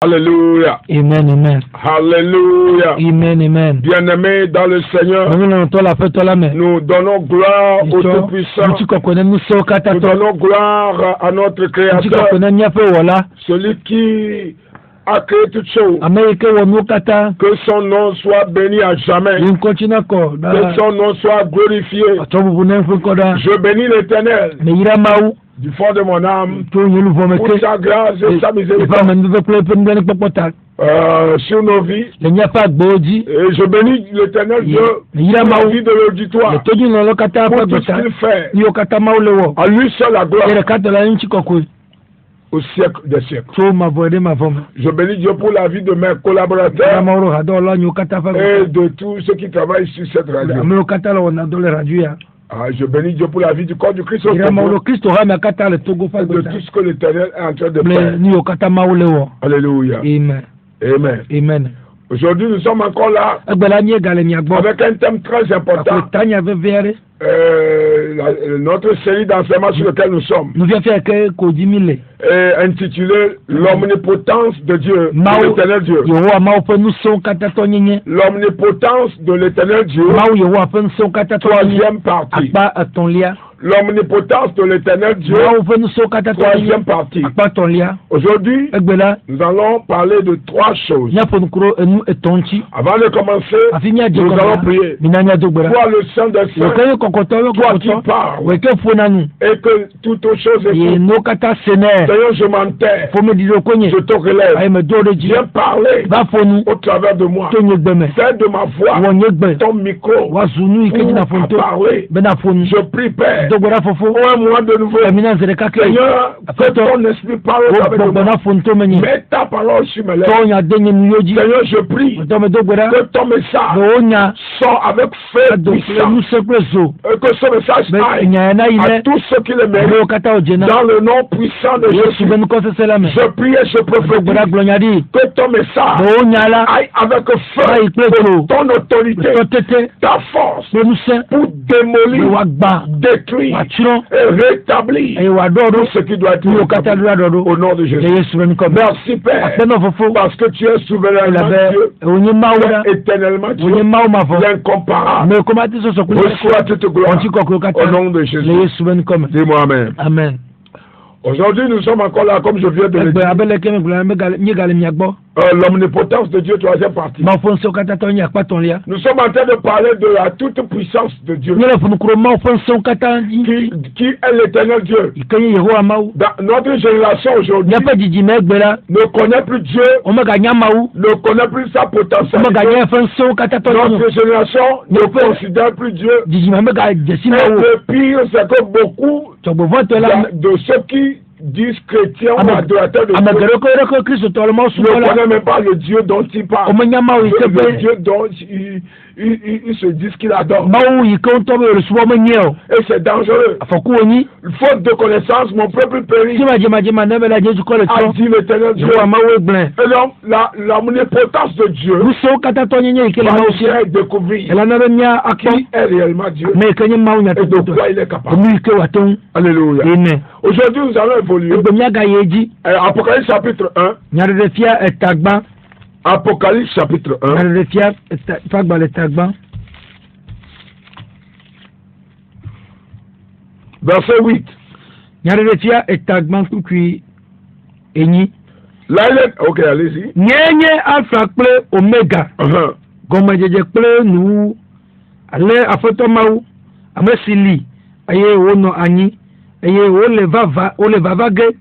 Alléluia. Amen, amen. Alléluia. Amen, amen. Bien-aimés dans le Seigneur, nous donnons gloire au Tout-Puissant. Nous donnons gloire à notre Créateur, celui qui a créé toutes choses. Que son nom soit béni à jamais. Que son nom soit glorifié. Je bénis l'Éternel du fond de mon âme pour sa grâce et sa miséricorde sur nos vies. Et je bénis l'Éternel Dieu pour la vie de l'auditoire, pour tout ce qu'il fait. À lui seul la gloire au siècle des siècles. Je bénis Dieu pour la vie de mes collaborateurs et de tous ceux qui travaillent sur cette radio. Je bénis Dieu pour la vie du corps du Christ au Togo, et de tout ce que l'Éternel est en train de faire. Alléluia. Amen. Amen. Amen. Aujourd'hui, nous sommes encore là avec un thème très important. Notre série d'enseignements sur lequel nous sommes est intitulée L'omnipotence de Dieu, de l'Éternel Dieu. L'omnipotence de l'Éternel Dieu, troisième partie. L'omnipotence de l'Éternel Dieu, troisième partie. Aujourd'hui, nous allons parler de trois choses. Avant de commencer, nous allons prier. Toi, le Saint des Saints, toi qui parles, et que toute chose est faite. Seigneur, je m'enterre, je te relève. Viens parler au travers de moi. Fais de ma voix ton micro pour parler. Je prie, Père, pour un mois de nouveau. Seigneur, que ton esprit parle avec moi. Mets ta parole sur mes lèvres. Seigneur, je prie que ton message sort avec feu puissant. Que ce message aille à tous ceux qui le méritent. Dans le nom puissant de Jésus, je prie et je prophétise que ton message aille avec feu, ton autorité, ta force, pour démolir, détruire et rétablir tout ce qui doit être au nom de Jésus. Merci Père, parce que tu es souverainement Dieu, tu es éternellement Dieu, l'incomparable. Reçois toute gloire au nom de Jésus. Dis-moi Amen. Amen. Aujourd'hui, nous sommes encore là, comme je viens de le dire. L'omnipotence de Dieu, troisième partie. Nous sommes en train de parler de la toute puissance de Dieu, qui est l'éternel Dieu. Dans notre génération aujourd'hui, ne connaît plus Dieu, ne connaît plus sa potentialité. Notre génération ne considère plus Dieu. Et le pire, c'est que beaucoup de ceux qui disent chrétiens ou adorateurs de Dieu ne connaissent même pas le Dieu dont ils parlent, le Dieu dont ils se disent qu'ils adorent. Et c'est dangereux. Faute de connaissance, mon peuple périt, a dit l'Éternel Dieu. Et donc, l'omnipotence de Dieu va nous faire découvrir qui est réellement Dieu et de quoi il est capable. Alléluia. Aujourd'hui, nous allons évoluer. Apocalypse chapitre 1. Apocalypse chapitre 1. Verset 8. Nyaretia etagban kukui enyi. Ok, allez-y. Nyenye alpha kple omega. Gomejeje kple nu. Ale afotomau amesili aye wono anyi aye ole vavage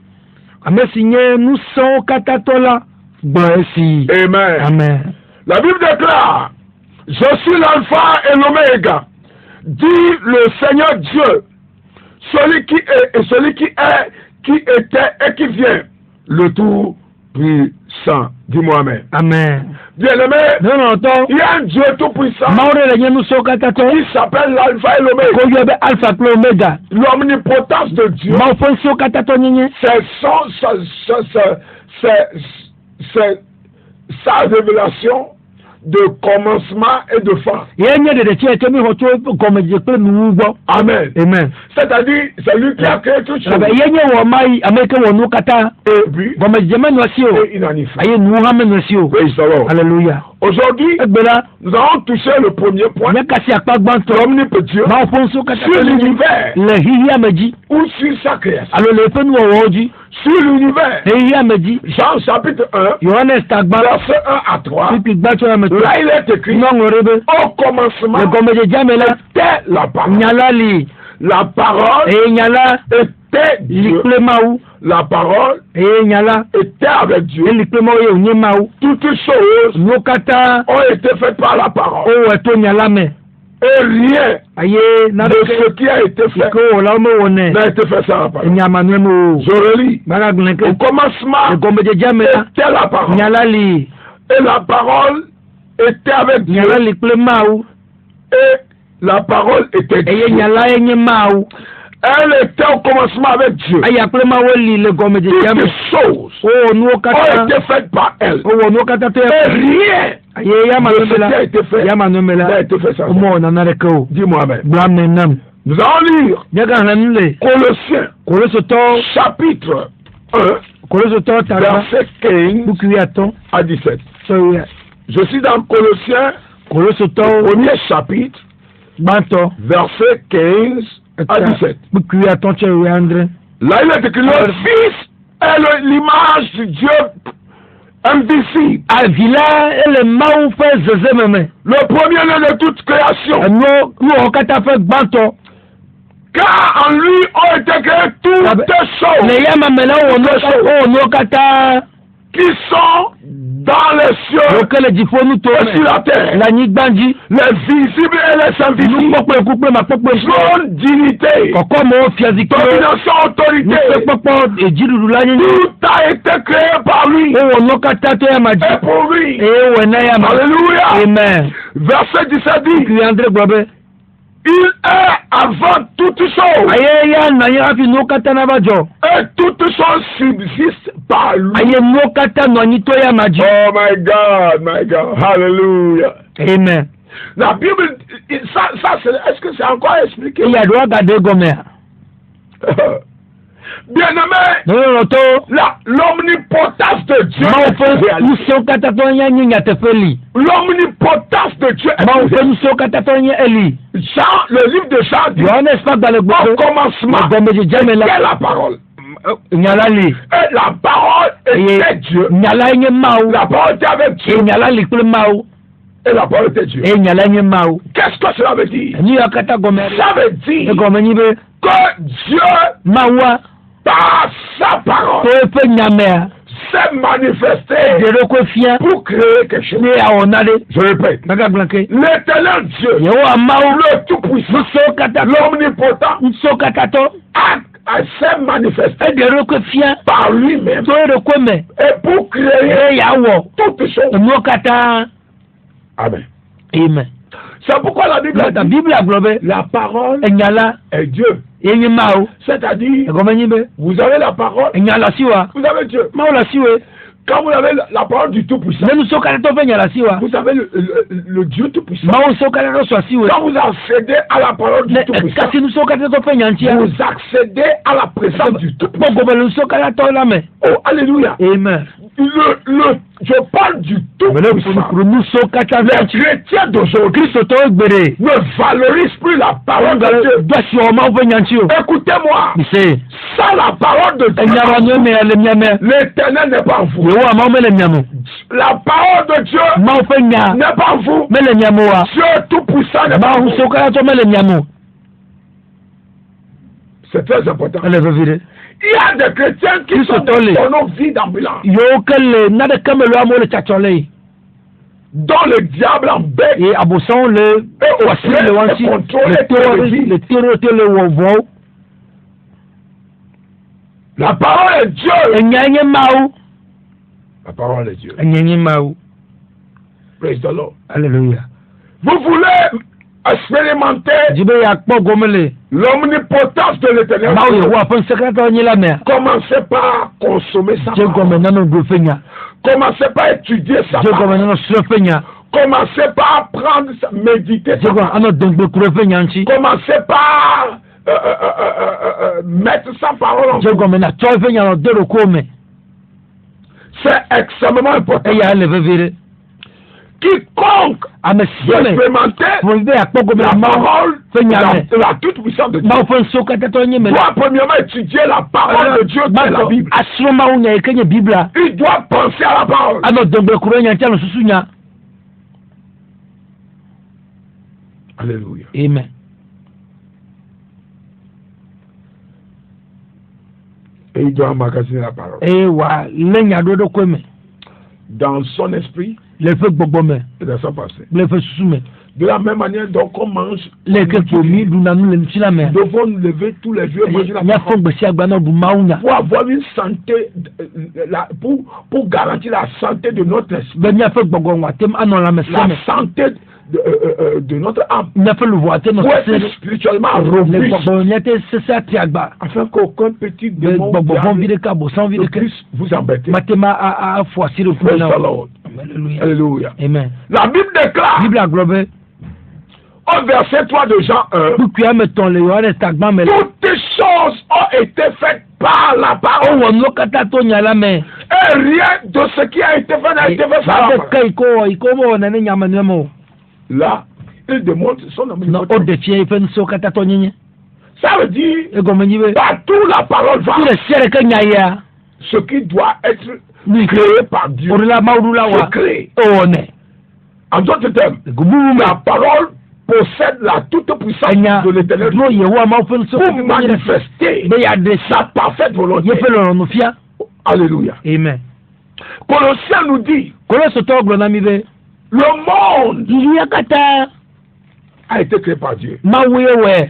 amesi nye nuso katatola boesi. Amen. Amen. La Bible déclare, je suis l'alpha et l'oméga, dit le Seigneur Dieu, celui qui est et celui qui est, qui était et qui vient, le tout puissant. Dis-moi Amen. Amen. Bien-aimé, il y a un Dieu tout puissant qui s'appelle l'alpha et l'oméga. L'omnipotence de Dieu, c'est sa révélation de commencement et de fin. Amen. Amen. C'est-à-dire, c'est lui qui a créé tout chose. Et puis, et il en est fait. Alléluia. Aujourd'hui, nous allons toucher le premier point. L'omnipotence sur l'univers ou sur sa création. Sur l'univers, Jean chapitre 1, verset 1 à 3, là il est écrit, au commencement était la parole. La parole était Dieu. La parole était avec Dieu. Toutes choses ont été faites par la parole. Et rien de ce qui a été fait n'a été fait sans la parole. Je relis. Au commencement était la parole. Et la parole était avec Dieu. Et la parole était Dieu. Elle était au commencement avec Dieu. Toutes les choses ont été faites par elle. Et rien de ce qui a été fait n'a été fait sans elle. Dis-moi Amen. Nous allons lire Colossiens chapitre 1 verset 15 à 17. Je suis dans Colossiens premier chapitre verset 15 à 17. Là il est écrit, le Fils est l'image du Dieu invisible. Le premier-né de toute création. Car en lui ont été créées toutes choses qui sont dans les cieux et sur la terre, les visibles et les invisibles, trône, dignité, domination, autorité, tout a été créé par lui et pour lui. Alléluia. Amen. Verset 17 dit, il est avant toutes choses. Et toutes choses subsistent par lui. Oh my God, my God. Hallelujah. Amen. La Bible, ça est-ce que c'est encore expliqué? Bien-aimé, l'omnipotence de Dieu. L'omnipotence de Dieu. Jean, le livre de Jean dit, au commencement, c'était la parole. Et la parole était Dieu. La parole était avec Dieu. Et la parole était Dieu. Qu'est-ce que cela veut dire? Ça veut dire que Dieu, par sa parole, s'est manifesté pour créer quelque chose. Je répète. L'éternel Dieu, le Tout-Puissant, l'Omnipotent, s'est manifesté par lui-même et pour créer toutes choses. Amen. Amen. C'est pourquoi la Bible a dit, la parole est Dieu. C'est-à-dire, vous avez la parole, vous avez Dieu. Quand vous avez la parole du Tout-Puissant, vous avez le Dieu Tout-Puissant. Quand vous accédez à la parole du Tout-Puissant, vous accédez à la présence du Tout-Puissant. Oh, alléluia. Amen. Le Je parle du tout puissant. Les chrétiens d'aujourd'hui ne valorisent plus la parole de Dieu. Écoutez-moi. Sans la parole de Dieu, l'Éternel n'est pas en vous. La parole de Dieu n'est pas en vous. Dieu tout puissant n'est pas en vous. C'est très important. Il y a des chrétiens qui sont dans nos vies d'ambulance. Dont le diable embête. Et abusant le la parole est Dieu. La parole est Dieu. Praise the Lord. Alléluia. Vous voulez expérimenter l'omnipotence de l'Éternel. Commencez par consommer sa parole. Commencez par étudier sa parole. Commencez par apprendre, méditer sa parole. Commencez par mettre sa parole en vous. C'est extrêmement important. Quiconque expérimenter la parole de la toute puissance de Dieu doit premièrement étudier la parole de Dieu dans la Bible. Il doit penser à la parole. Alléluia. Amen. Et il doit emmagasiner la parole dans son esprit et dans sa pensée. De la même manière dont on mange, nous devons nous lever tous les jours et manger la parole pour avoir une santé, pour garantir la santé de notre esprit, la santé de notre âme, pour être spirituellement robuste, afin qu'aucun petit démon ne puisse vous embêter. Alléluia. Amen. La Bible déclare au verset 3 de Jean 1, toutes choses ont été faites par la parole et rien de ce qui a été fait n'a été fait par la parole. Là, il démontre son omnipotence. Ça veut dire partout la parole va, ce qui doit être créé par Dieu se crée. En d'autres termes, la parole possède la toute puissance de l'Éternel pour manifester sa parfaite volonté. Alléluia. Amen. Colossiens nous dit le monde a été créé par Dieu. L'univers,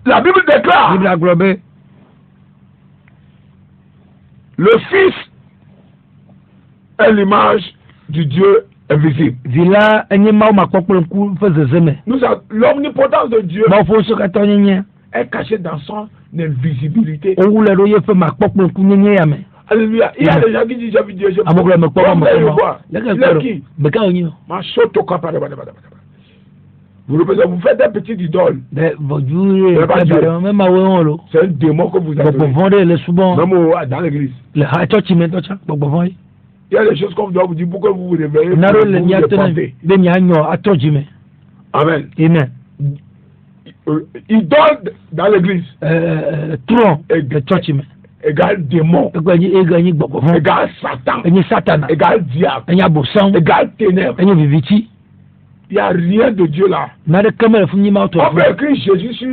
la Bible déclare, le Fils est l'image du Dieu invisible. L'omnipotence de Dieu est cachée dans son invisibilité. Alléluia. Il y a des gens qui disent j'ai vu Dieu, je vois. Vous faites des petites idoles. C'est un démon que vous avez. Même dans l'église. Il y a des choses qu'on doit vous dire pour que vous vous réveillez. Amen. Amen. Idole dans l'église. Égale démon, égale Satan, égale diable, égale ténèbres. Il n'y a rien de Dieu là. On peut écrire Jésus sur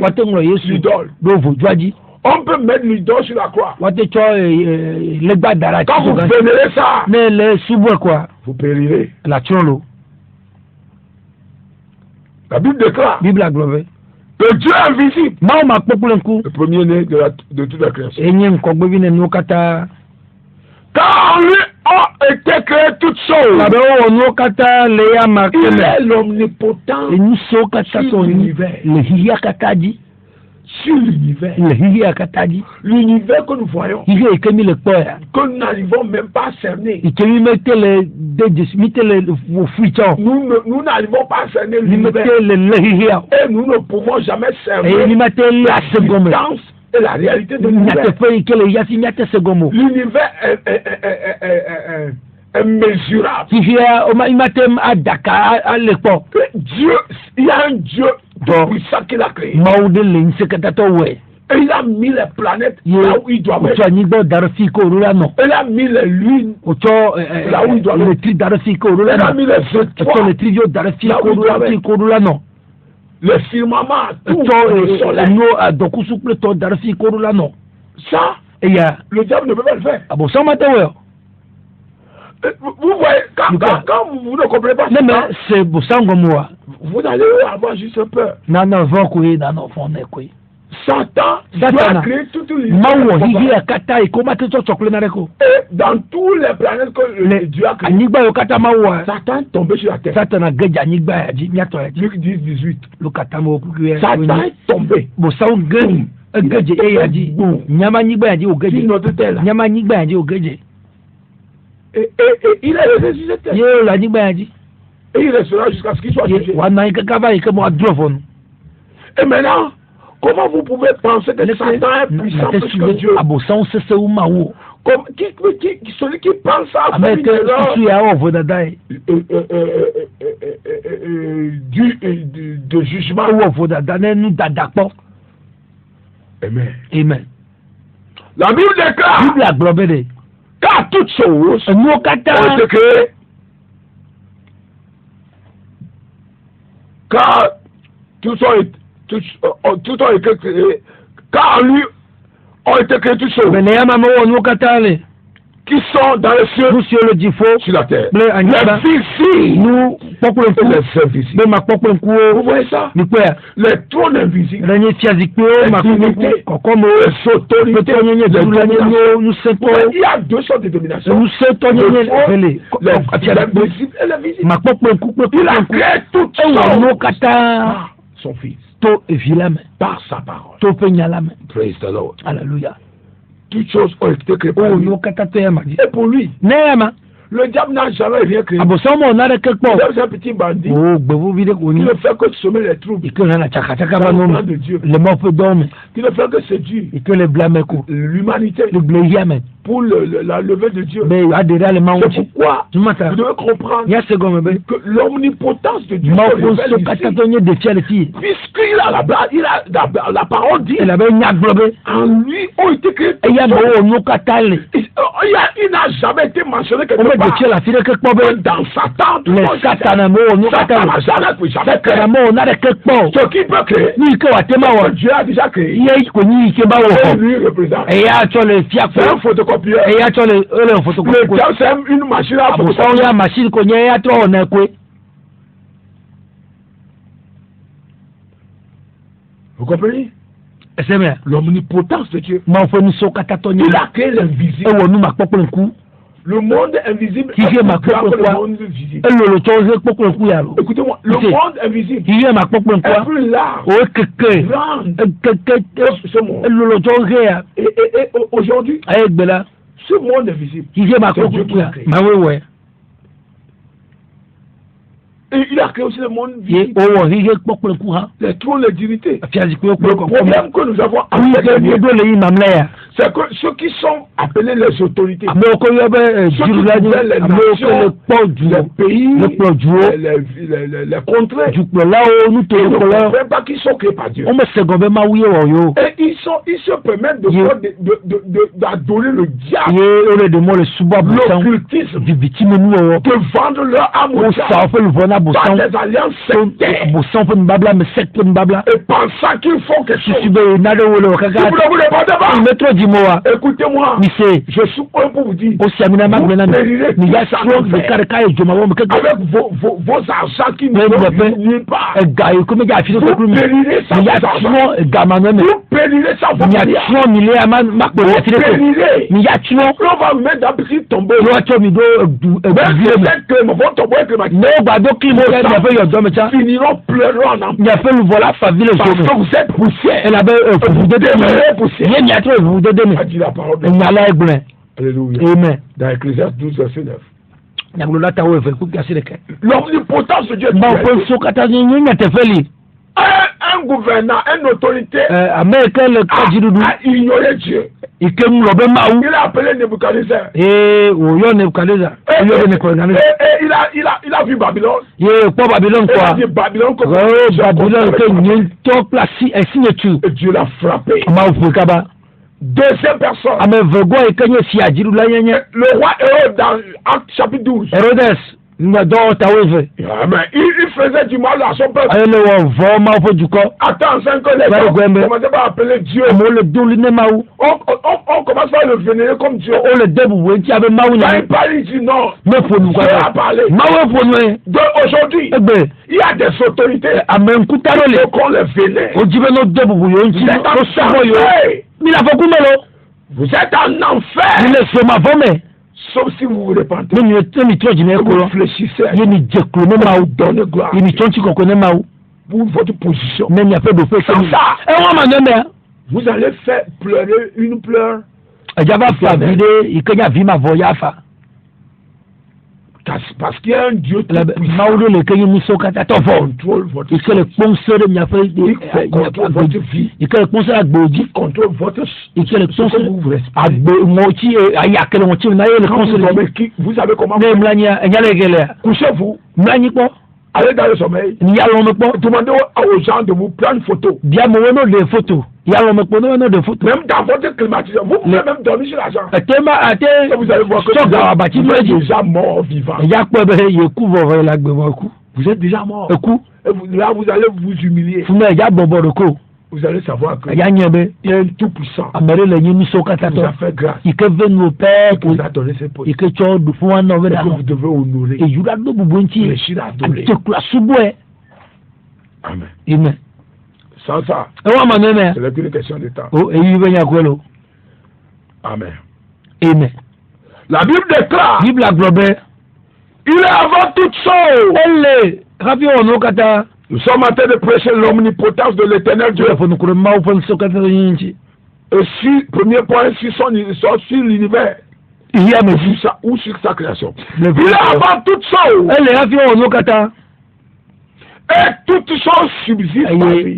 l'idole. On peut mettre l'idole sur la croix. Quand vous vénérez ça, vous périrez. La Bible déclare le Dieu invisible, le premier-né de toute la création. Car lui a été créé toutes choses. Il est l'omnipotent sur l'univers. Sur l'univers. L'univers que nous voyons, que nous n'arrivons même pas à cerner. Nous n'arrivons pas à cerner l'univers. Et nous ne pouvons jamais cerner la substance est la réalité de l'univers. L'univers est mesurable. Dieu, il y a un Dieu puissant qui l'a créé. Et il a mis les planètes là où il doit être. Il a mis les lunes là où il doit être. Il a mis les étoiles là où il doit être. Le firmament, tout le soleil. Ça, le diable ne peut pas le faire. Vous voyez, quand vous ne comprenez pas ça, vous allez avoir juste peur. Satan a créé toute l'univers. Et dans tous les planètes que Dieu a créées, Satan est tombé sur la terre. Luc 10, 18. Satan est tombé. Et il est ressuscité. Et il restera jusqu'à ce qu'il soit jugé. Et maintenant, comment vous pouvez penser que Satan est puissant plus que Dieu? Celui qui pense à de jugement. Amen. La Bible déclare car toutes choses ont été créées. Car tout ont été créés. Car en lui ont été créées toutes choses qui sont dans les cieux, sur la terre. Les visibles et les invisibles. Vous voyez ça? Les trônes invisibles, les divinités, les autorités, les dominations. Il y a deux sortes de dominations. Les invisibles et les visibles. Il a créé toutes choses. Son fils. Par sa parole. Praise the Lord. Alléluia. Toutes choses ont été créées par lui. Et pour lui, le diable n'a jamais rien créé. Le diable, c'est un petit bandit. Il ne fait que semer les troubles. Qui ne fait que séduire l'humanité pour la levée de Dieu. C'est pourquoi vous devez comprendre que l'omnipotence de Dieu puisqu'il a la parole dit en lui ont été créés. Il n'a jamais été mentionné quelque part. Dans Satan, Satan n'a jamais pu créer. Ce qui peut créer, Dieu a déjà créé. Et lui représente. C'est un photocopieur. C'est une machine à photocopier. Vous comprenez? L'omnipotence de Dieu. Il a créé l'invisible. Le monde invisible est plus grand que le monde visible. Écoutez-moi, le monde invisible est plus large, grand que ce monde. Et aujourd'hui, ce monde invisible, c'est Dieu qui l'a créé. Et il a créé aussi le monde visible. Les trônes, les divinités. Le problème que nous avons c'est que ceux qui sont appelés les autorités, ceux qui gouvernent les nations, les pays, les contrées, ils ne comprennent pas qu'ils sont créés par Dieu. Et ils se permettent d'adorer le diable, l'occultisme, de vendre leur âme au diable par des alliances sectaires, et pensant qu'ils font quelque chose. Si vous ne vous répondez pas, écoutez-moi, je suis prêt pour vous dire, vous périrez avec vos argents qui ne vont nulle part. Vous périrez sans vos argents. Vous périrez sans vos milliards. Vous périrez. On va vous mettre dans une petite tombeau. Vos enfants finiront pleurant en enfer. Parce que vous êtes poussière. Vous demeurez poussière. A dit la parole de Dieu. Alléluia. Amen. Dans Ecclésiaste 12, verset 9. L'omnipotence de Dieu. Un un gouvernant, une autorité a ignoré Dieu. Il a appelé Nebuchadnezzar. Et il a vu Babylone. Il a dit Babylone comme et Dieu l'a frappé. Deuxième personne. Le roi Hérode dans Acte chapitre 12. Il faisait du mal à son peuple. Attends, 5 ans, les gens commençaient par appeler Dieu. On commence par le vénérer comme Dieu. Quand il parle, il dit non. Dieu a parlé. Donc aujourd'hui, il y a des autorités. Il faut qu'on les vénère. Vous êtes en enfer. Sauf si vous vous répandez. Vous réfléchissez. Vous donnez gloire. Pour votre position. Sans ça, vous allez faire pleurer une pleure. Parce qu'il y a un Dieu qui contrôle votre vie. Il contrôle votre vie. Il contrôle votre vous savez comment couchez-vous. Allez dans le sommeil. Demandez aux gens de vous prendre une photo. Même dans votre climatiseur, vous pouvez même dormir sur l'argent. Vous allez voir que vous êtes déjà mort vivant. Vous êtes déjà mort. Là, vous allez vous humilier. Vous allez savoir que il y a un tout puissant qui vous a fait grâce, qui vous a donné ses postes, et que vous devez honorer, réussir à adorer. Amen. Sans ça, c'est une question de temps. Amen. La Bible déclare, il est avant toute chose. Nous sommes en train de prêcher l'omnipotence de l'éternel Dieu. Et si, premier point, sur l'univers, ou sur sa création. Il est avant toute chose. Et toutes choses subsistent par lui.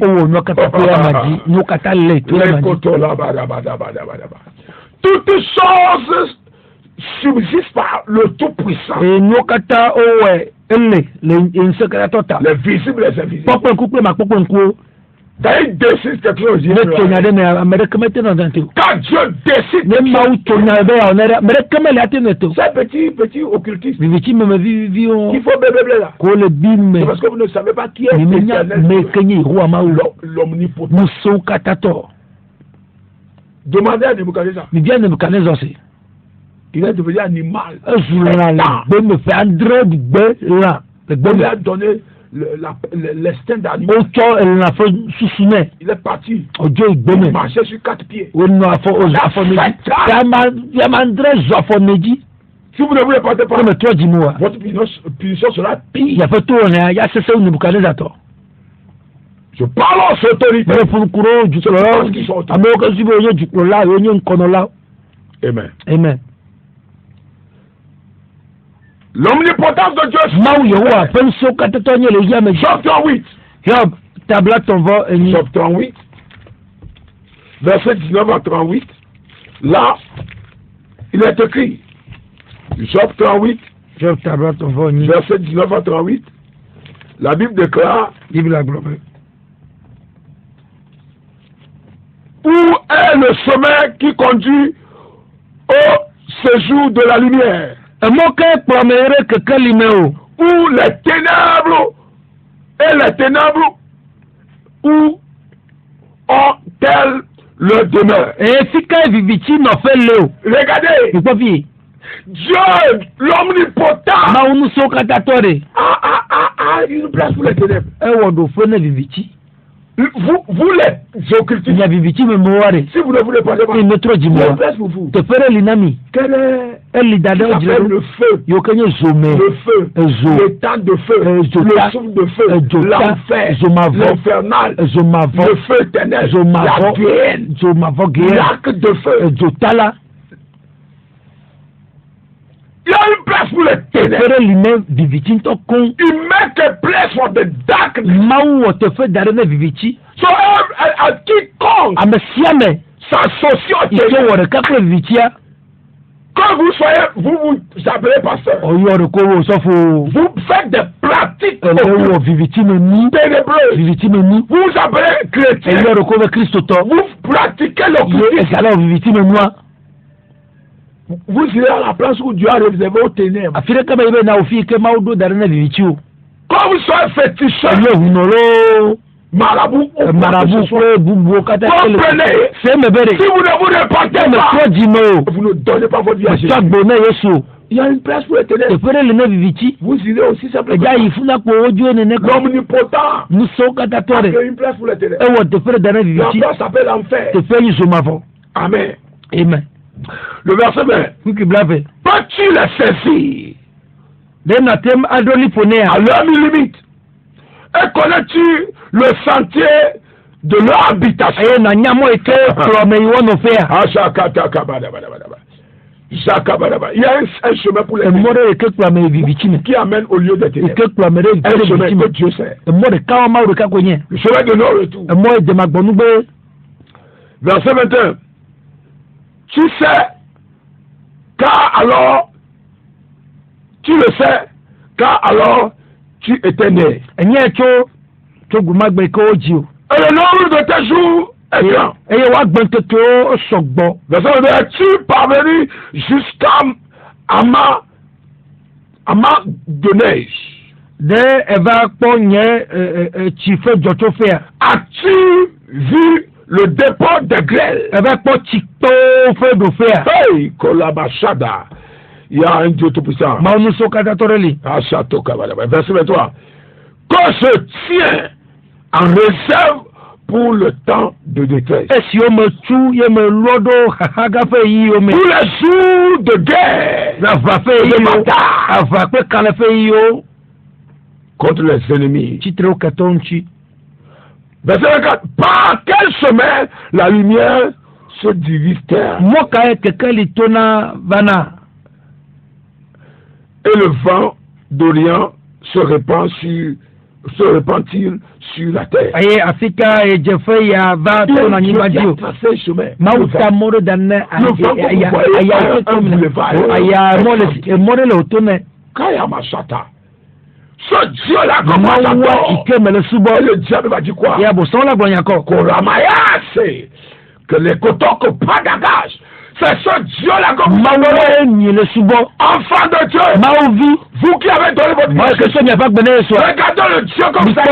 Toutes choses subsistent par le Tout-Puissant. Les visibles et les invisibles. Quand il décide quelque chose, quand Dieu décide, c'est petit occultiste. Il faut bébé là. C'est parce que vous ne savez pas qui est l'omnipotent. Demandez à Nebuchadnezzar. Il est devenu animal. Il a donné l'instinct d'animal. Il est parti. Il marchait sur 4 pieds. Si vous ne vous répandez pas, votre punition sera pire. Je parle aux autorités. Amen. L'omnipotence de Dieu. Job 38. Job 38. Verset 19 à 38. Là, il est écrit. Job 38. Verset 19 à 38. La Bible déclare. Où est le chemin qui conduit au séjour de la lumière? Où les ténèbres où ont-elles leur demeure? Regardez, Dieu, l'omnipotent, a une place pour les ténèbres. Vous les occultistes, si vous ne voulez pas, il y a une place pour vous. Quel est le feu, le temps de feu, le souffle de feu, l'enfer, l'infernal, le feu éternel, la guerre, l'arc de feu. Il y a une place pour les ténèbres. Il make a place for the darkness. So quiconque s'associe aux ténèbres, quand vous appelez pasteur, vous faites des pratiques ténébreuses. Vous appelez chrétien, vous pratiquez l'occultisme. Vous irez à la place où Dieu a réservé aux ténèbres. Quand vous soyez féticheur, marabout, comprenez, si vous ne vous répandez pas, vous ne donnez pas votre vie à Jésus. Il y a une place pour les ténèbres. Vous irez aussi simplement. L'omnipotent. Il y a une place pour les ténèbres. La place s'appelle l'enfer. Amen. Amen. Le verset 20. Peux-tu les saisir à leur limite? Et connais-tu le sentier de leur habitation? Il y a un chemin pour les ténèbres qui amène au lieu des ténèbres. Un chemin que Dieu sait. Le chemin de non-retour. Verset 21. Tu sais, car alors, tu le sais, car alors tu étais né. Et le nombre de tes jours est grand. Verset 22. Es-tu parvenu jusqu'à amas de neige? As-tu vu le dépôt de grêle? Hey, Kolabashada. Il y a un Dieu tout-puissant. Verset 23. Qu'on se tient en réserve pour le temps de détresse. Pour les jours de guerre, de bataille, contre les ennemis. Verset 24. Par quel chemin la lumière se divise-t-elle? Et le vent d'Orient se répand-il sur la terre? Il a tracé un chemin. Ce Dieu-là commence à tort. Et le diable va dire quoi? Que les cotons que pas d'agage. C'est ce Dieu-là comme enfant de Dieu. Vous qui avez donné votre vie. Regardez le Dieu comme ça.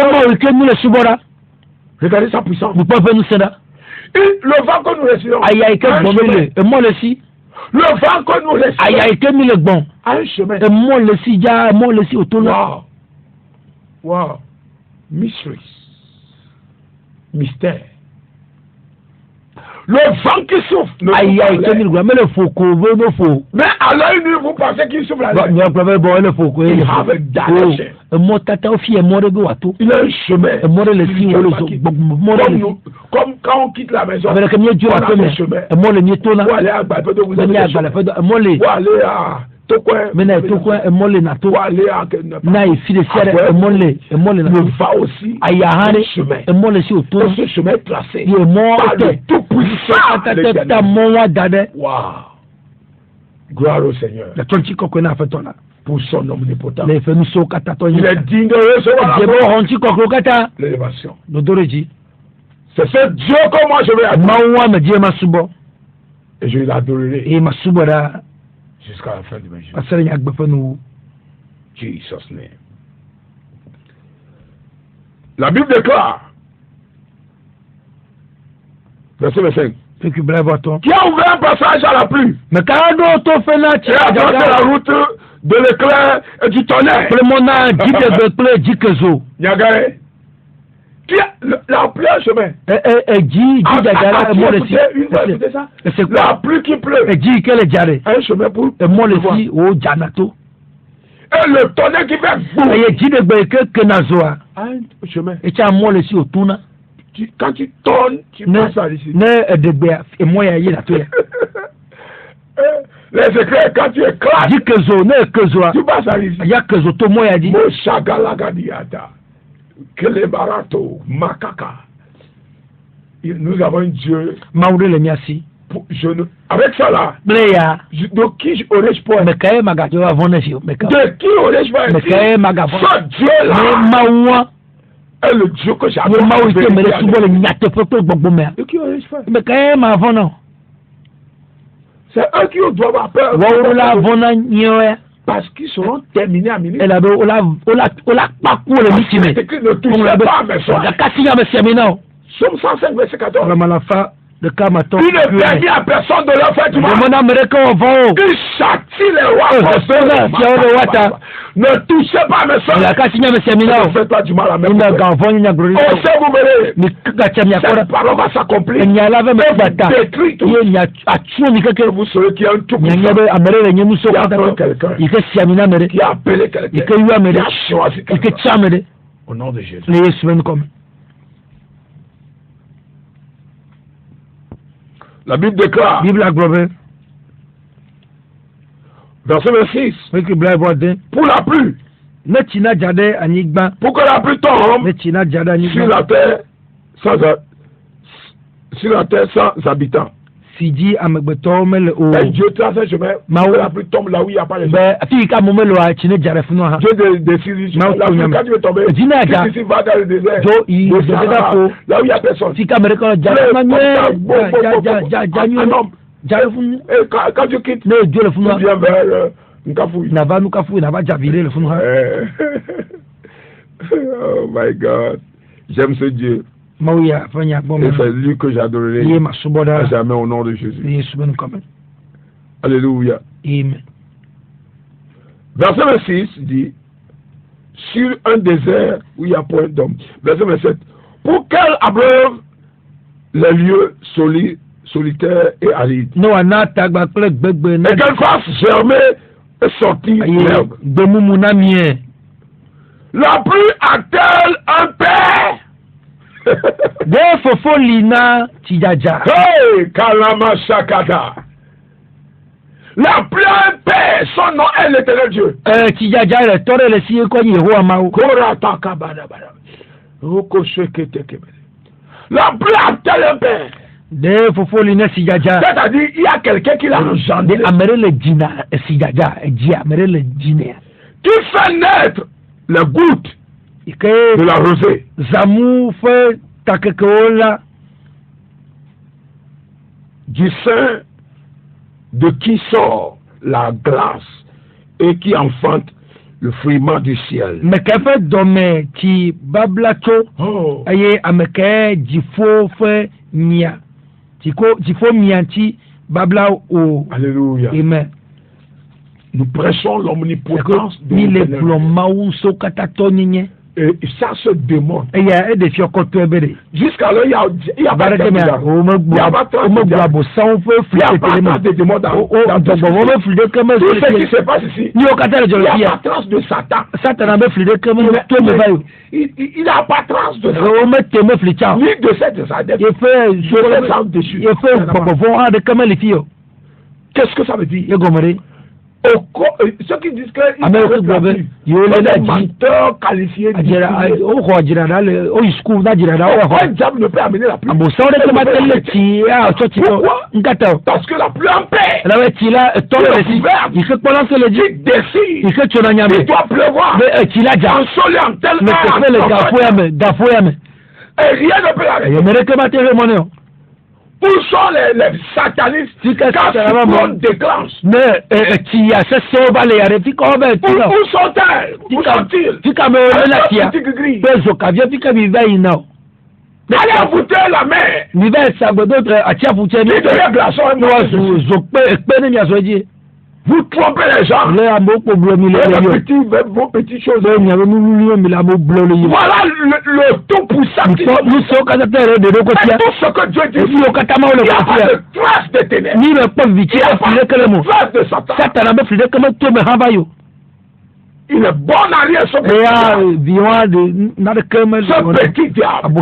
Regardez sa puissance. Le vent que nous respirons. Le vent que nous respirons a un chemin. Wow. Mysteries. Mystère. Le vent qui souffle. Mais à l'œil nu, vous pensez qu'il souffle à l'œil. Il a un chemin. Comme quand on quitte la maison, on a un chemin. Pour aller à Balpedo, vous avez un chemin. Pour aller à Tokwe, pour aller à le va aussi un chemin. Ce chemin est tracé par le tout-puissant. Wow. Gloire au Seigneur. Pour son omnipotent. Il est digne de recevoir l'élévation. C'est ce Dieu que moi je vais adorer. Et je l'adorerai jusqu'à la fin de mes jours. Jesus name. La Bible déclare, verset 25, qui a ouvert un passage à la pluie et a tracé la route de l'éclair et du tonnerre. La pluie a un chemin. La pluie qui pleut a un chemin pour et le tonnerre qui fait boum a un chemin. Quand tu tournes, tu passes par ici. Les secrets, quand tu éclates, tu passes à l'ici. Kelebarato, Makaka. Nous avons un Dieu. Avec ça là, de qui aurais-je peur? De qui aurais-je peur? Ce Dieu-là est le Dieu que j'adore. De qui aurais-je peur? C'est eux qui doivent avoir peur. Parce qu'ils seront terminés à minuit. Ne touchez pas à mes soins. Somme 105, verset 14. Il ne permet à personne de leur faire du mal. Il châtie les rois. Ne touchez pas mes soeurs. Ne faites pas du mal à mes soeurs. On sait vous verrez. Cette parole va s'accomplir. Et vous détruire tout. Vous serez qui a un tout puissant. Qui a appelé quelqu'un. Qui a appelé quelqu'un. Qui a choisi quelqu'un. Au nom de Jésus. La Bible déclare, verset 26, pour la pluie, pour que la pluie tombe sur la terre sans habitants. Et Dieu trace un chemin pour que la pluie tombe là où il n'y a pas de gens. Dieu décide, quand tu veux tomber, tu vas dans le désert, là où il n'y a personne. Quand tu quittes, tu viens vers Nkafouille. Oh my God, j'aime ce Dieu. Et c'est lui que j'adorerai à jamais au nom de Jésus. Alléluia. Verset 26 dit, sur un désert où il n'y a point d'homme. Verset 27, pour qu'elle abreuve les lieux solitaires et arides. Et qu'elle fasse germer et sortir l'herbe. La pluie a-t-elle un père? Hey, Kalama Shakada. La pluie a un père, son nom est l'Éternel Dieu. La pluie a-t-elle un père? C'est-à-dire, il y a quelqu'un qui l'a engendré. Qui fait naître les gouttes de la rosée. Du sein de qui sort la glace et qui enfante le fouillement du ciel. Alléluia. Amen. Nous prêchons l'omnipotence de l'Éternel. Et ça se démontre. Jusqu'alors, il y a pas de démons. Il n'y a pas de démons dans tout ce qui se passe ici. Il n'y a pas trace de Satan. Il n'a pas trace de Satan. Ni de cette Satan. Qu'est-ce que ça veut dire? Ceux qui disent qu'il y a des menteurs qualifiés. Pourquoi le diable ne peut amener la pluie? Pourquoi? Parce que la pluie en paix. Il décide. Il doit pleuvoir. En sol et en tel et rien ne peut l'arrêter. Où sont les satanistes quand le monde déclenche? Où sont-elles? Où sont-ils? Allez envoûter la mer. Il devient glaçon. Vous trompez les gens. Vos petites choses. Voilà le tout puissant. Tout ce que Dieu dit. Il n'y a pas de trace de ténèbres. Il n'y a pas de trace de Satan. Il est bon à rien, ce petit diable.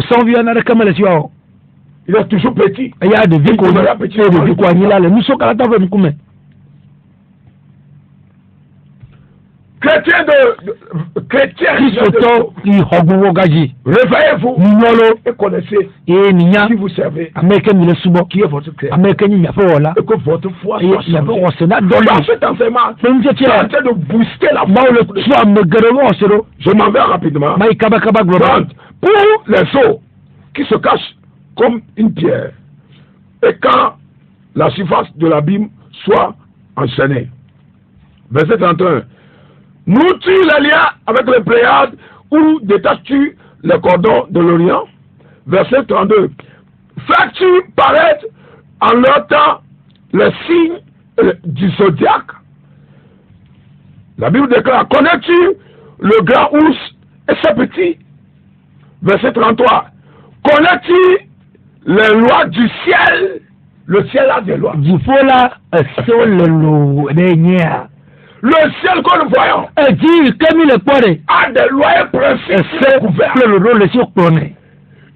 Il est toujours petit. chrétiens réveillez-vous et connaissez qui vous servez, qui est votre créateur, et que votre foi soit changée. Dans cet enseignement, c'est en train de booster la foi. Je m'en vais rapidement. Donc, pour les eaux qui se cachent comme une pierre, et quand la surface de l'abîme soit enchaînée. Verset 31. Noues-tu les liens avec les Pléiades ou détaches-tu les cordons de l'Orient? Verset 32. Fais-tu paraître en leur temps les signes du zodiaque? La Bible déclare, connais-tu le grand ours et ses petits? Verset 33. Connais-tu les lois du ciel? Le ciel a des lois. Il faut là, le ciel que nous voyons a des lois et principes couverts.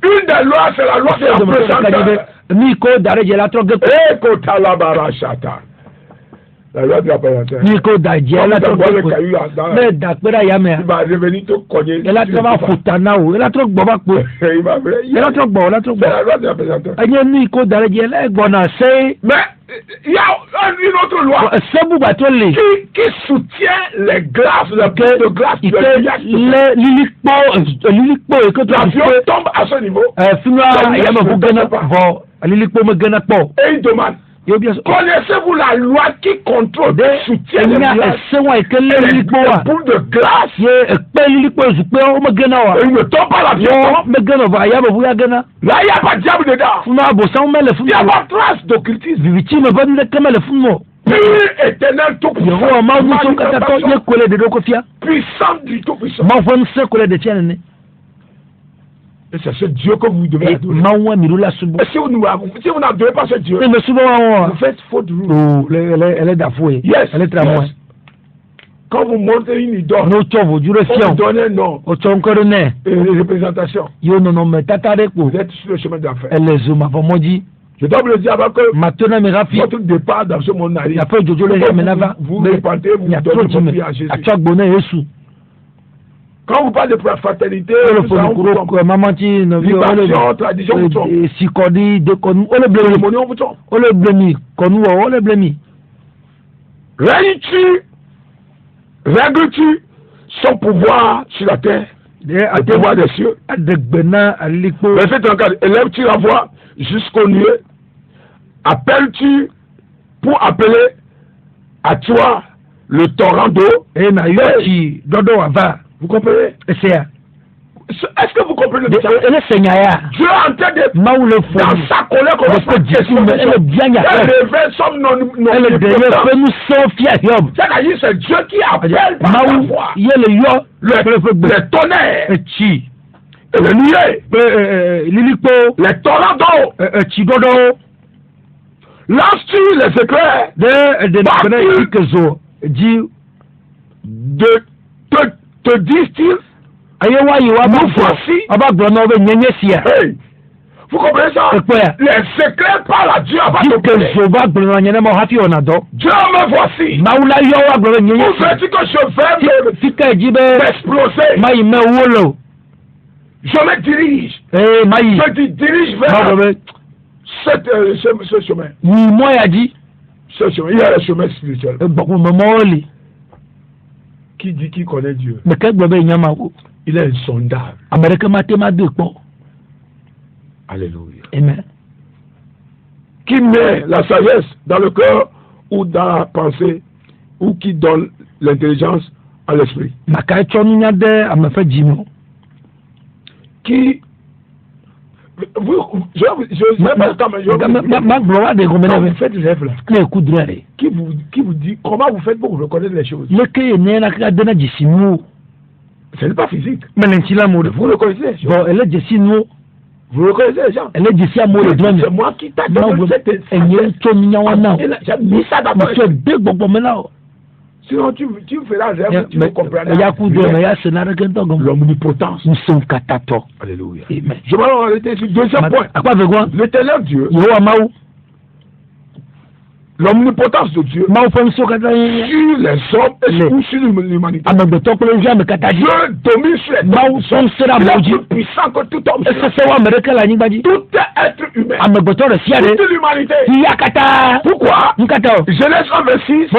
Une des lois, c'est la loi de la présentation. La loi de la présentation. Il va revenir te cogner. C'est la loi de la présentation. Mais il y a une autre loi qui soutient les glaces, les boules de glace. L'avion tombe à ce niveau. Et il demande, connaissez-vous la loi qui contrôle et soutient les glaces et les boules de glace? Il ne tombe pas l'avion. Là, il n'y a pas de diable dedans. Il n'y a pas de trace d'occultisme. Pur, éternel, tout puissant du tout puissant. Et c'est ce Dieu que vous devez adorer. Et si vous n'adorez pas ce Dieu, vous faites faute de route. Yes. Quand vous montez une idole, vous donnez un nom et une représentation. Vous êtes sur le chemin d'affaires. Je dois vous le dire avant que votre départ dans ce monde arrive. Vous repentez, vous donnez votre vie à Jésus. Quand vous parlez de fraternité, libération, tradition, vous règles-tu son pouvoir sur la terre, le pouvoir des cieux? Verset 34. Élèves-tu la voix jusqu'au nuée? Appelles-tu pour appeler à toi le torrent d'eau? Vous comprenez? Est-ce que vous comprenez Dieu est en train de, dans sa colère, c'est-à-dire c'est Dieu qui appelle par la voix le tonnerre et le nuée, les torrents d'eau. Lance-tu les éclairs te disent-ils, nous voici. Vous comprenez ça? Les éclairs parlent à Dieu avant de parler. Dieu me voici. Vous faites que je vais m'exploser. Je me dirige. Je te dirige vers ce chemin. Ce chemin, il y a le chemin spirituel. Qui dit qu'il connaît Dieu? Il est insondable. Alléluia. Amen. Qui met la sagesse dans le cœur ou dans la pensée, ou qui donne l'intelligence à l'esprit? Qui vous faites des rêves là, qui vous dit comment vous faites pour reconnaître les choses? Ce n'est pas physique. Vous reconnaissez les choses. Vous reconnaissez les gens. C'est moi qui t'a donné cette j'ai mis ça dans ton. Sinon tu feras rêve, tu ne comprendras l'omnipotence. Alléluia. Je vais en arrêter sur deuxième point. L'éternel Dieu l'omnipotence de Dieu sur les hommes et sur l'humanité. Dieu domine sur les hommes. Il est plus puissant que tout homme. Tout être humain. Toute l'humanité. Pourquoi? Genèse 1:26.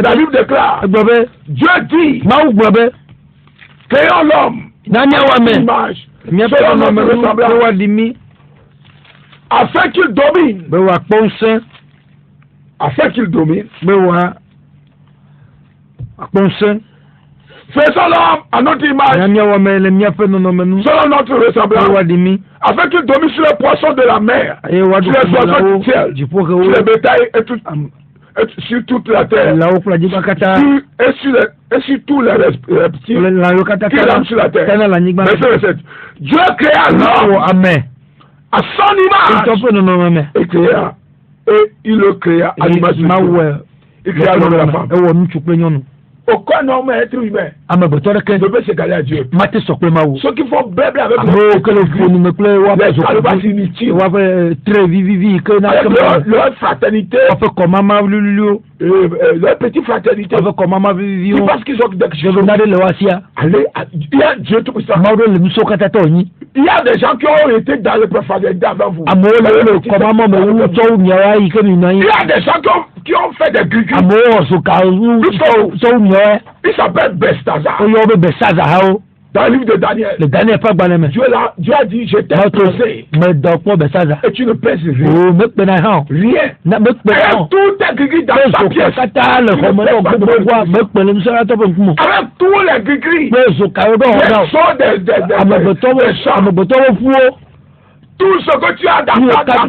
David déclare. Dieu dit. Créons l'homme. Image. Selon notre ressemblance. Afin qu'il domine. Afin qu'il domine. Faisons l'homme à notre image. Selon notre ressemblance. Afin qu'il domine sur les poissons de la mer. Sur les oiseaux du ciel. Sur les bétails et sur toute la terre. Et sur tous les reptiles qui ramènent sur la terre. Verset 7. Dieu créa l'homme à son image. Et il le créa à l'image de Dieu. Il créa l'homme et la femme. Aucun homme est être humain ne peut s'égaler à Dieu. Ceux qui font blabla avec les inutiles, leur fraternité, leur petite fraternité, ils pensent qu'ils ont quelque chose. Il y a Dieu tout puissant. Il y a des gens qui ont été dans le profanité avant vous. Il y a des gens qui ont fait des gris. Il s'appelle Belshazzar. Dans le livre de Daniel. Dieu a dit, je t'ai posé. Et tu ne pèses rien. Rien. Avec tout tes gris dans ta pièce. Avec tous les gris. Tout ce que tu as dans ta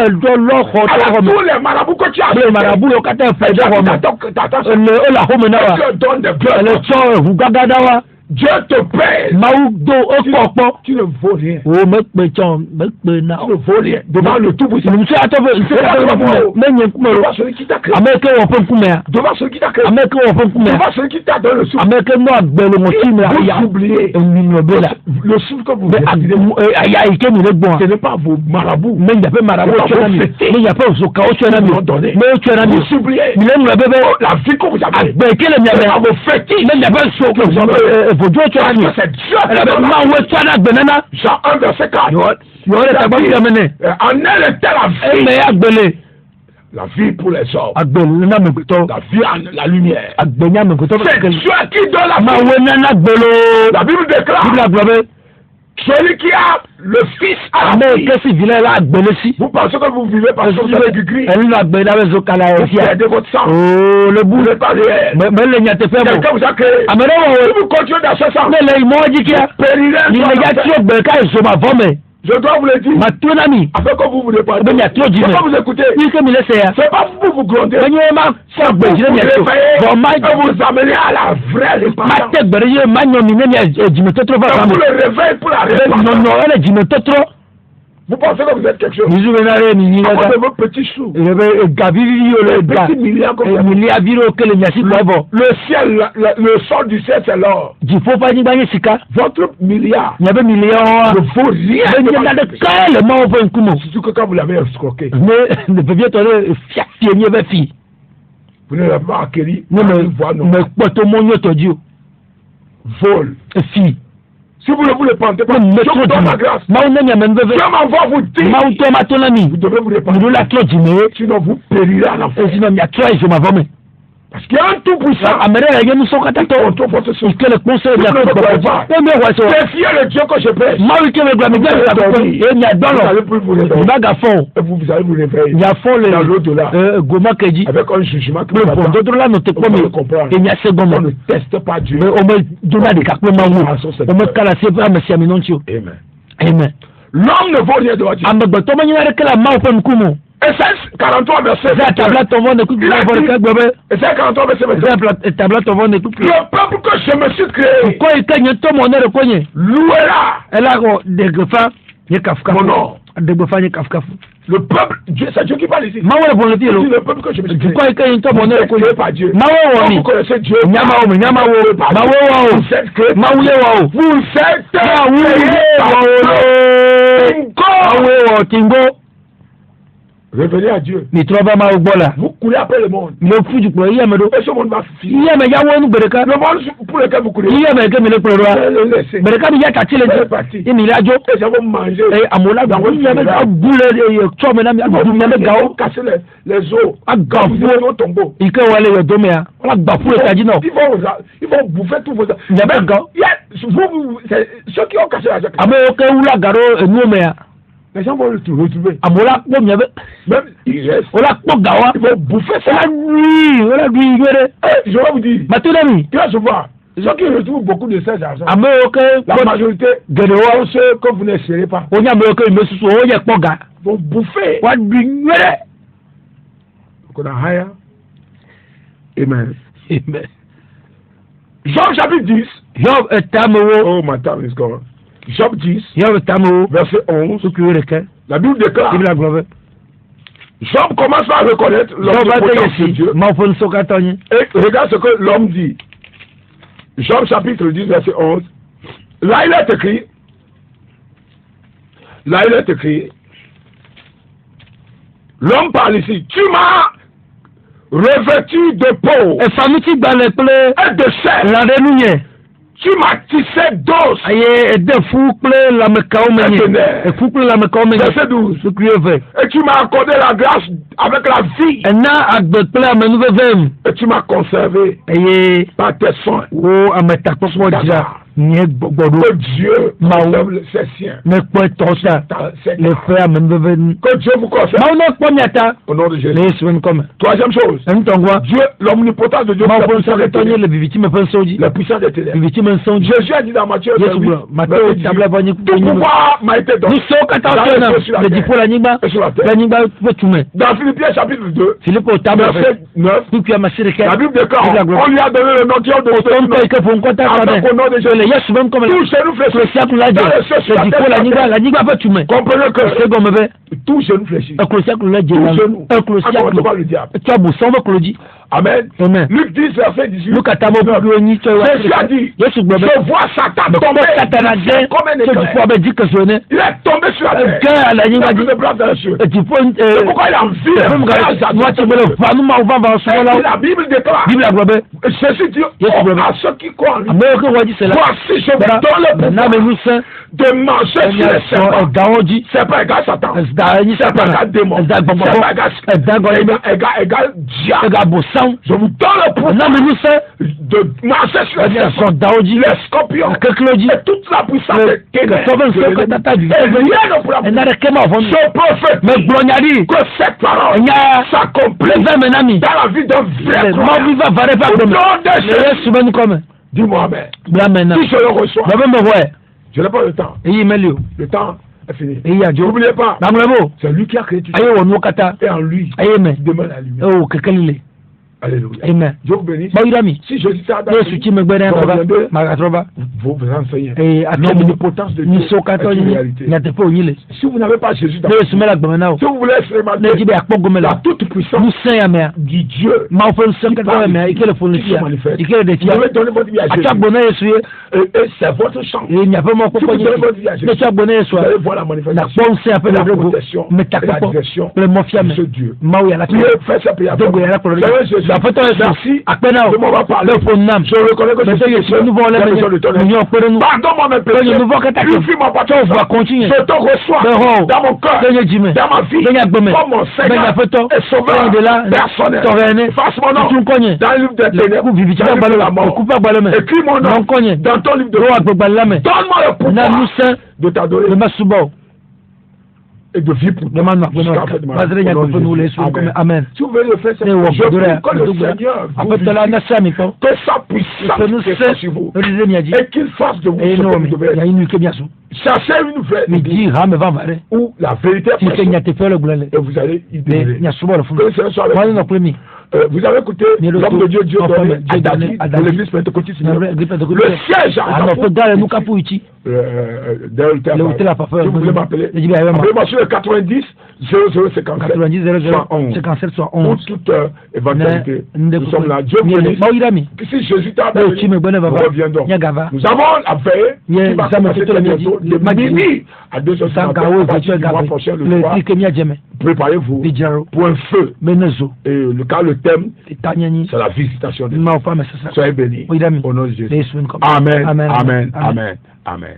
tous les marabouts que tu as donne des blessures. Dieu te paie. Tu ne vaux rien. Tu ne vaux rien. Devant le tout-puissant. Devant celui qui t'a créé. Devant celui qui t'a créé. Devant celui qui t'a donné le souffle. Vous oubliez le souffle que vous ce n'est pas vos marabouts. Vous oubliez la vie que vous avez. Ce n'est pas vos fétiches que vous avez. C'est Dieu. Jean 1 verset 4. En elle était la vie. La vie pour les hommes. La vie en la lumière. C'est Dieu qui donne la vie. La Bible déclare. Celui qui a le Fils à la vie. Vous pensez que vous vivez parce que vous avez du gris. Vous perdez votre sang. Vous n'êtes pas réel. Quelqu'un vous a créé. Si vous continuez dans ce sang, vous périrez. Je dois vous le dire. Afin que vous ne parlez pas. Je ne pas vous écouter. C'est pas pour vous gronder. C'est pour vous réveiller et vous amener à la vraie repentance. Vous le réveillez pour la repentance. Vous pensez que vous êtes quelque chose. Vous avez vos petits sous. Petits milliards comme ça. Le ciel, le sol du ciel, c'est l'or. Votre milliard ne vaut rien. Surtout que quand vous l'avez escroqué. Vous ne l'avez pas acquis. Vol. Si vous ne vous répandez pas, je vous donne la grâce. Dieu m'envoie vous dire. Vous devez vous répandre. Sinon vous périrez à la fin. Parce qu'il y a un tout puissant. C'est fier le Dieu que je prêche. Vous allez vous réveiller dans l'au-delà avec un jugement qui vous comprendre. On ne teste pas Dieu. Amen. L'homme ne vaut rien devant Dieu. Essaie 43 verset. Le peuple que je me suis créé louera mon nom. Le peuple, c'est Dieu qui parle ici. Le peuple que je me suis créé par Dieu. Vous connaissez Dieu. Vous êtes Revenez à Dieu. Vous courez après le monde. Et ce monde va finir. Le monde pour lequel vous courez. C'est parti. Et ça va manger. Casser les os. Vous tombeau. Ils vont bouffer tous vos... Ceux qui ont cassé la jaquette. Les gens vont le retrouver. Même ils restent. Ils vont bouffer ça. Je vais vous dire. Tu vas se voir. Ceux qui retrouvent beaucoup de ces argent. La majorité, ceux que vous n'essayez pas. Vont bouffer. Amen. Job chapitre 10. Oh, my time is gone. Job 10, verset 11. La Bible déclare. Job commence par reconnaître l'omnipotence de Dieu. Et regarde ce que l'homme dit. Job chapitre 10, verset 11. Là, il est écrit. L'homme parle ici. Tu m'as revêtu de peau et de chair. Tu m'as tissé d'os. Verset 12. Et tu m'as accordé la grâce avec la vie. Et tu m'as conservé par tes soins. Que Dieu conserve ses siens. Que Dieu vous conserve. Au nom de Jésus. Troisième chose. Dieu, l'omnipotence de Dieu. La puissance des ténèbres. Jésus a dit dans Matthieu, tout pouvoir m'a été donné. Dans Philippiens chapitre 2, verset 9, la Bible déclare, on lui a donné le nom qui est au nom de Jésus. Tout genou fléchit. Comprenez que tout genou fléchit. Tout genou. Pas le diable. Amen. Luc 10, verset 18. Jésus a dit, je vois Satan tomber comme un éclair. Il est tombé sur la terre. Il a de blanc dans les cieux. C'est pourquoi il a envie. La Bible déclare. Jésus dit à ceux qui croient en lui, voici je vous donne le pouvoir de manger sur les serpents. C'est pas égal Satan. C'est pas égal démon. C'est pas égal diable. Je vous donne le pouvoir de marcher sur les serpents, les scorpions, et toute la puissance des ténèbres. Je prophète que cette parole s'accomplisse dans la vie d'un vrai croyant. Au nom de Jésus. Dis-moi amen. Si je le reçois, je n'ai pas le temps. Le temps est fini. N'oubliez pas, c'est lui qui a créé tout ça. Et en lui, demain la lumière. Alléluia. Amen. Dieu vous bénisse. Si Jésus t'a donné, vous vous enseignez l'omnipotence de Dieu est une réalité. Si vous n'avez pas Jésus dans si vous voulez expérimenter la toute puissance du Dieu qui manifeste, vous devez donner votre vie à Jésus. Et c'est votre chance. Si vous donnez votre vie à Jésus, vous allez voir la manifestation, la protection, la direction de ce Dieu. Faites sa prière. Merci. De m'avoir parlé. Je reconnais que je suis pardon-moi mes péchés. Purifie ma partie. Je te reçois dans mon cœur, dans ma vie, comme mon Seigneur et Sauveur personnel. Fasse mon nom dans le livre des ténèbres, dans le livre de la mort. Écris mon nom dans ton livre de loi. Donne-moi le pouvoir de t'adorer et de vivre pour Amen. Si vous voulez le faire, je prie que le Seigneur vous visite, que sa puissance sur vous et qu'il fasse de vous ce que vous devez être. Cherchez une vraie où la vérité est et vous allez y demeurer. Que le Seigneur soit avec vous. Vous avez écouté l'homme de Dieu, Dieu donné à David de l'église pentecôtiste. Le siège vous voulez m'appeler. Appelez-moi sur le 90 0057 71 pour toute éventualité. Nous sommes là. Dieu vous bénisse. Si Jésus t'a donné, nous reviendrons. Nous avons la veille qui va commencer très bientôt. Le midi à 2h50 le soir. préparez-vous pour un feu. Et le thème, c'est la visitation de Dieu. Soyez bénis. Au nom de Jésus. Amen. Amen. Amen. Amen.